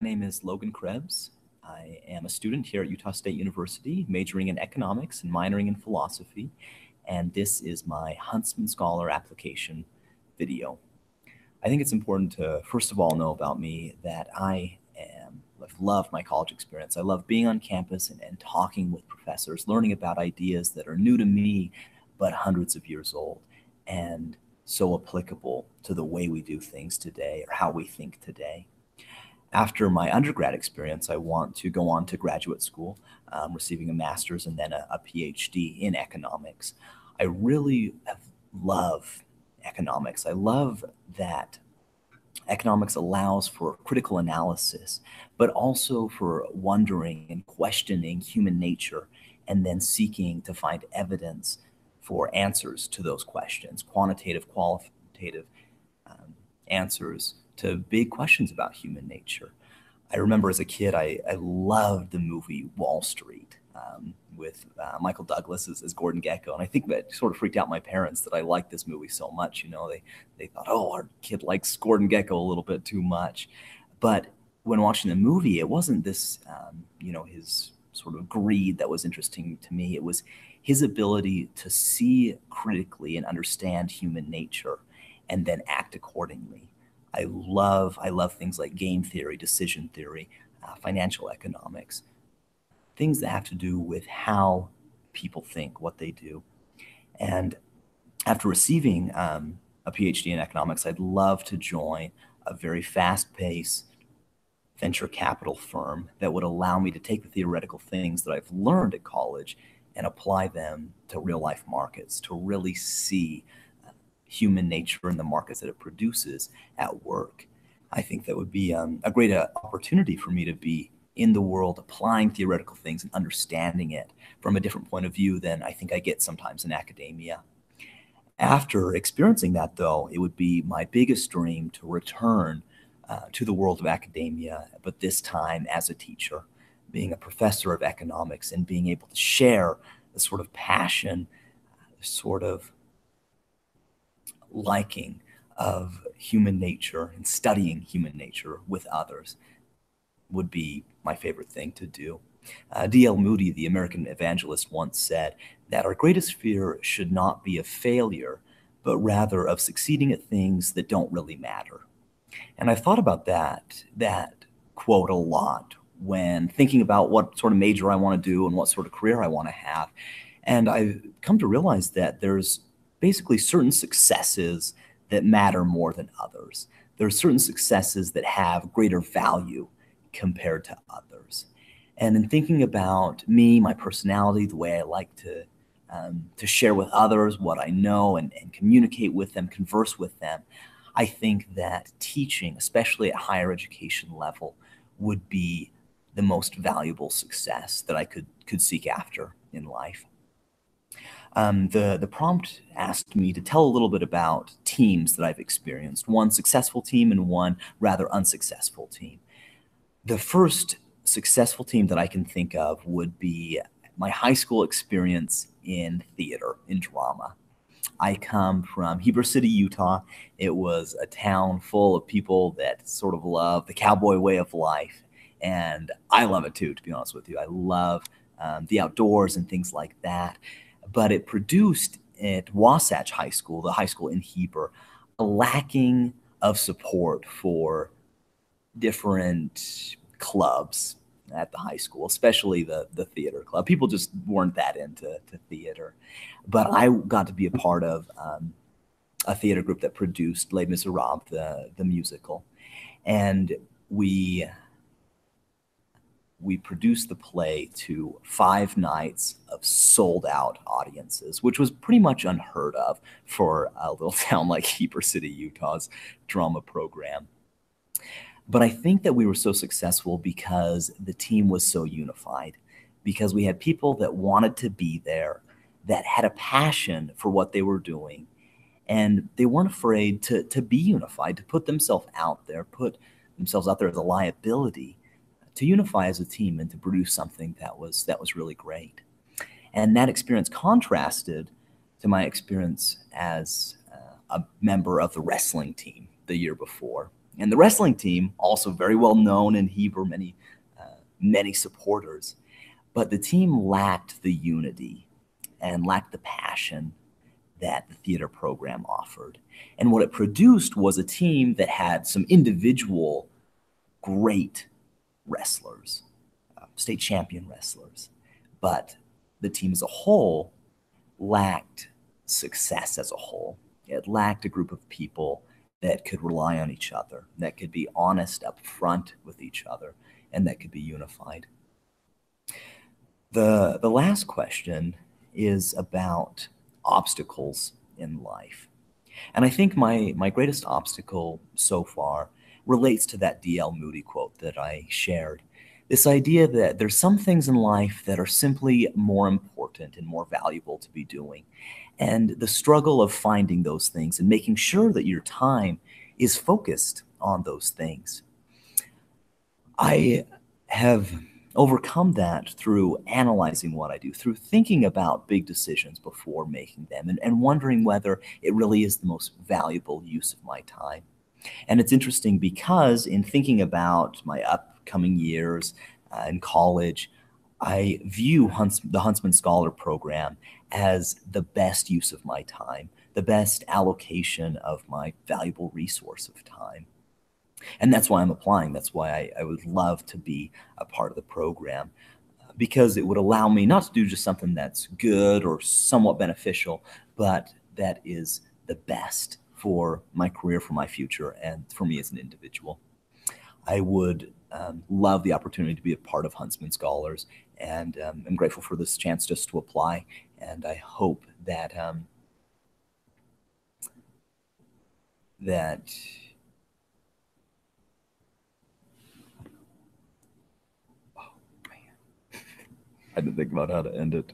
name is Logan Krebs. I am a student here at Utah State University, majoring in economics and minoring in philosophy. And this is my Huntsman Scholar application video. I think it's important to, first of all, know about me that I've loved my college experience. I love being on campus and talking with professors, learning about ideas that are new to me, but hundreds of years old and so applicable to the way we do things today or how we think today. After my undergrad experience, I want to go on to graduate school, receiving a master's and then a PhD in economics. I really love economics. I love that economics allows for critical analysis, but also for wondering and questioning human nature and then seeking to find evidence for answers to those questions, quantitative, qualitative answers to big questions about human nature. I remember as a kid, I loved the movie Wall Street with Michael Douglas as Gordon Gekko. And I think that sort of freaked out my parents that I liked this movie so much. You know, they thought, oh, our kid likes Gordon Gekko a little bit too much. But when watching the movie, it wasn't this, his sort of greed that was interesting to me. It was his ability to see critically and understand human nature and then act accordingly. I love things like game theory, decision theory, financial economics, things that have to do with how people think, what they do. And after receiving a PhD in economics, I'd love to join a very fast-paced venture capital firm that would allow me to take the theoretical things that I've learned at college and apply them to real-life markets, to really see human nature and the markets that it produces at work. I think that would be a great opportunity for me to be in the world applying theoretical things and understanding it from a different point of view than I think I get sometimes in academia. After experiencing that, though, it would be my biggest dream to return to the world of academia, but this time as a teacher, being a professor of economics and being able to share the sort of passion, sort of liking of human nature and studying human nature with others would be my favorite thing to do. D.L. Moody, the American evangelist, once said that our greatest fear should not be of failure, but rather of succeeding at things that don't really matter. And I've thought about that quote a lot when thinking about what sort of major I want to do and what sort of career I want to have. And I've come to realize that there's basically certain successes that matter more than others. There are certain successes that have greater value compared to others. And in thinking about me, my personality, the way I like to share with others what I know and communicate with them, converse with them, I think that teaching, especially at higher education level, would be the most valuable success that I could seek after in life. The prompt asked me to tell a little bit about teams that I've experienced, one successful team and one rather unsuccessful team. The first successful team that I can think of would be my high school experience in theater, in drama. I come from Heber City, Utah. It was a town full of people that sort of love the cowboy way of life. And I love it too, to be honest with you. I love the outdoors and things like that. But it produced at Wasatch High School, the high school in Heber, a lacking of support for different clubs at the high school, especially the theater club. People just weren't that into theater. But I got to be a part of a theater group that produced Les Miserables, the musical. And we produced the play to 5 nights of sold-out audiences, which was pretty much unheard of for a little town like Heber City, Utah's drama program. But I think that we were so successful because the team was so unified, because we had people that wanted to be there, that had a passion for what they were doing, and they weren't afraid to be unified, to put themselves out there as a liability, to unify as a team and to produce something that was really great. And that experience contrasted to my experience as a member of the wrestling team the year before. And the wrestling team, also very well known in Heber, many supporters, but the team lacked the unity and lacked the passion that the theater program offered. And what it produced was a team that had some individual great wrestlers, state champion wrestlers, but the team as a whole lacked success as a whole. It lacked a group of people that could rely on each other, that could be honest up front with each other, and that could be unified. The last question is about obstacles in life. And I think my greatest obstacle so far relates to that D.L. Moody quote that I shared. This idea that there's some things in life that are simply more important and more valuable to be doing. And the struggle of finding those things and making sure that your time is focused on those things. I have overcome that through analyzing what I do, through thinking about big decisions before making them, and wondering whether it really is the most valuable use of my time. And it's interesting because in thinking about my upcoming years in college, I view the Huntsman Scholar Program as the best use of my time, the best allocation of my valuable resource of time. And that's why I'm applying. That's why I would love to be a part of the program because it would allow me not to do just something that's good or somewhat beneficial, but that is the best for my career, for my future, and for me as an individual. I would love the opportunity to be a part of Huntsman Scholars, and I'm grateful for this chance just to apply. And I hope that that I didn't think about how to end it.